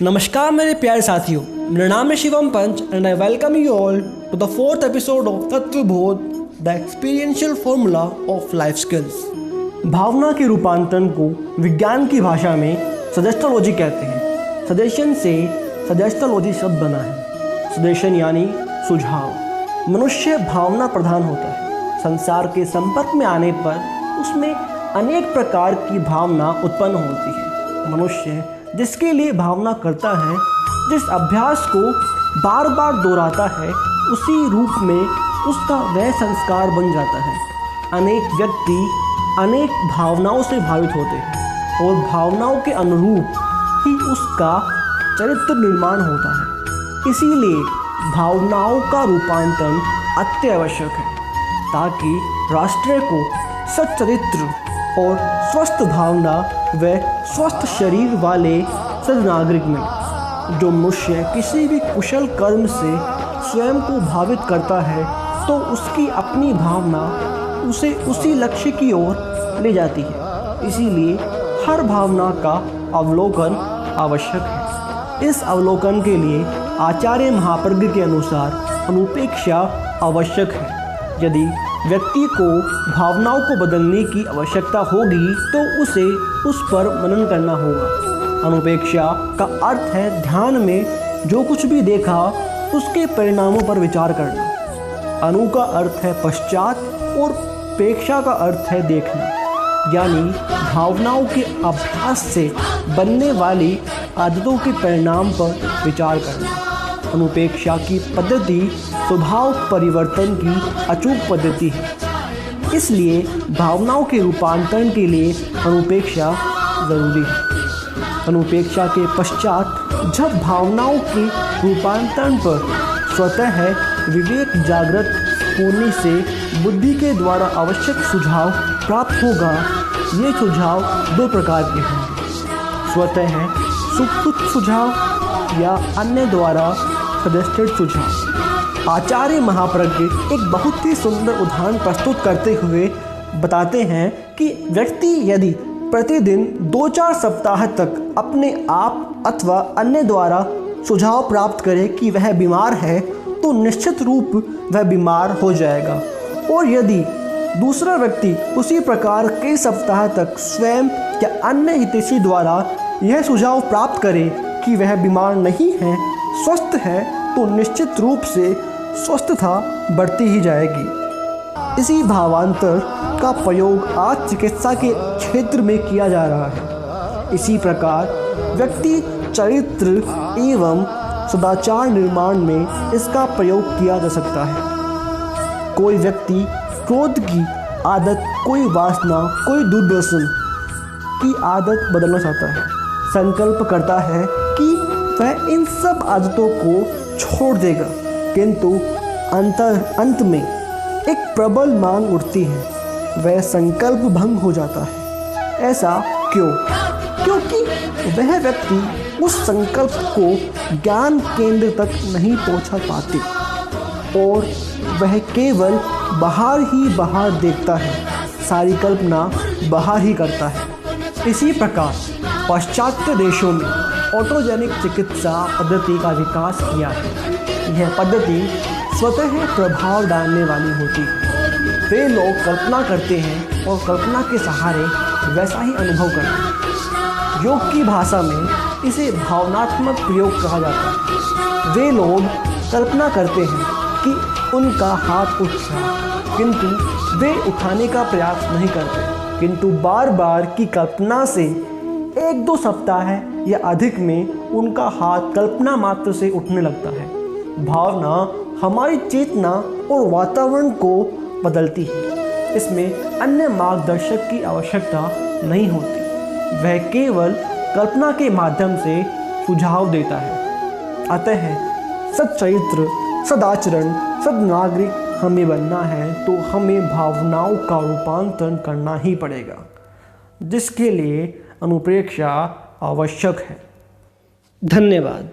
नमस्कार मेरे प्यारे साथियों, मेरा नाम है Shivam Panch and I welcome you all to the 4th episode of Tattvabodh, the experiential formula of life skills. भावना के रूपांतरण को विज्ञान की भाषा में सजेस्टोलॉजी कहते हैं। सजेशन से सजेस्टोलॉजी शब्द बना है। सजेशन यानी सुझाव। मनुष्य भावना प्रधान होता है। संसार के संपर्क में आने पर उसमें अनेक प्रकार की भावना उत्पन्न होती है। मनुष्य जिसके लिए भावना करता है, जिस अभ्यास को बार बार दोहराता है, उसी रूप में उसका वह संस्कार बन जाता है। अनेक व्यक्ति अनेक भावनाओं से भावित होते हैं और भावनाओं के अनुरूप ही उसका चरित्र निर्माण होता है। इसीलिए भावनाओं का रूपांतरण अत्यावश्यक है ताकि राष्ट्र को सच्चरित्र और स्वस्थ भावना व स्वस्थ शरीर वाले सद्नागरिक मिले। जो मनुष्य किसी भी कुशल कर्म से स्वयं को भावित करता है तो उसकी अपनी भावना उसे उसी लक्ष्य की ओर ले जाती है। इसीलिए हर भावना का अवलोकन आवश्यक है। इस अवलोकन के लिए आचार्य महाप्रज्ञ के अनुसार अनुपेक्षा आवश्यक है। यदि व्यक्ति को भावनाओं को बदलने की आवश्यकता होगी तो उसे उस पर मनन करना होगा। अनुपेक्षा का अर्थ है ध्यान में जो कुछ भी देखा उसके परिणामों पर विचार करना। अनु का अर्थ है पश्चात और पेक्षा का अर्थ है देखना, यानी भावनाओं के अभ्यास से बनने वाली आदतों के परिणाम पर विचार करना। अनुपेक्षा की पद्धति स्वभाव परिवर्तन की अचूक पद्धति है। इसलिए भावनाओं के रूपांतरण के लिए अनुपेक्षा जरूरी है। अनुपेक्षा के पश्चात जब भावनाओं के रूपांतरण पर स्वतः विवेक जागृत होने से बुद्धि के द्वारा आवश्यक सुझाव प्राप्त होगा। ये सुझाव दो प्रकार के हैं, स्वतः सुखद सुझाव या अन्य द्वारा सजेस्टेड सुझाव। आचार्य महाप्रज्ञ एक बहुत ही सुंदर उदाहरण प्रस्तुत करते हुए बताते हैं कि व्यक्ति यदि प्रतिदिन 2-4 सप्ताह तक अपने आप अथवा अन्य द्वारा सुझाव प्राप्त करे कि वह बीमार है तो निश्चित रूप वह बीमार हो जाएगा। और यदि दूसरा व्यक्ति उसी प्रकार कई सप्ताह तक स्वयं या अन्य हितैषी द्वारा यह सुझाव प्राप्त करे कि वह बीमार नहीं है, स्वस्थ है, तो निश्चित रूप से स्वस्थता बढ़ती ही जाएगी। इसी भावांतर का प्रयोग आज चिकित्सा के क्षेत्र में किया जा रहा है। इसी प्रकार व्यक्ति चरित्र एवं सदाचार निर्माण में इसका प्रयोग किया जा सकता है। कोई व्यक्ति क्रोध की आदत, कोई वासना, कोई दुर्व्यसन की आदत बदलना चाहता है, संकल्प करता है कि वह इन सब आदतों को छोड़ देगा, किंतु अंत में एक प्रबल मांग उठती है, वह संकल्प भंग हो जाता है। ऐसा क्यों? क्योंकि वह व्यक्ति उस संकल्प को ज्ञान केंद्र तक नहीं पहुंचा पाते और वह केवल बाहर ही बाहर देखता है, सारी कल्पना बाहर ही करता है। इसी प्रकार पाश्चात्य देशों में ऑटोजेनिक चिकित्सा पद्धति का विकास किया है। यह पद्धति स्वतः प्रभाव डालने वाली होती है। वे लोग कल्पना करते हैं और कल्पना के सहारे वैसा ही अनुभव करते हैं। योग की भाषा में इसे भावनात्मक प्रयोग कहा जाता है। वे लोग कल्पना करते हैं कि उनका हाथ उठ रहा, किंतु वे उठाने का प्रयास नहीं करते, किंतु बार बार की कल्पना से 1-2 सप्ताह या अधिक में उनका हाथ कल्पना मात्र से उठने लगता है। भावना हमारी चेतना और वातावरण को बदलती है। इसमें अन्य मार्गदर्शक की आवश्यकता नहीं होती, वह केवल कल्पना के माध्यम से सुझाव देता है। अतः सच्चरित्र, सदाचरण, सद्नागरिक हमें बनना है तो हमें भावनाओं का रूपांतरण करना ही पड़ेगा, जिसके लिए अनुप्रेक्षा आवश्यक है। धन्यवाद।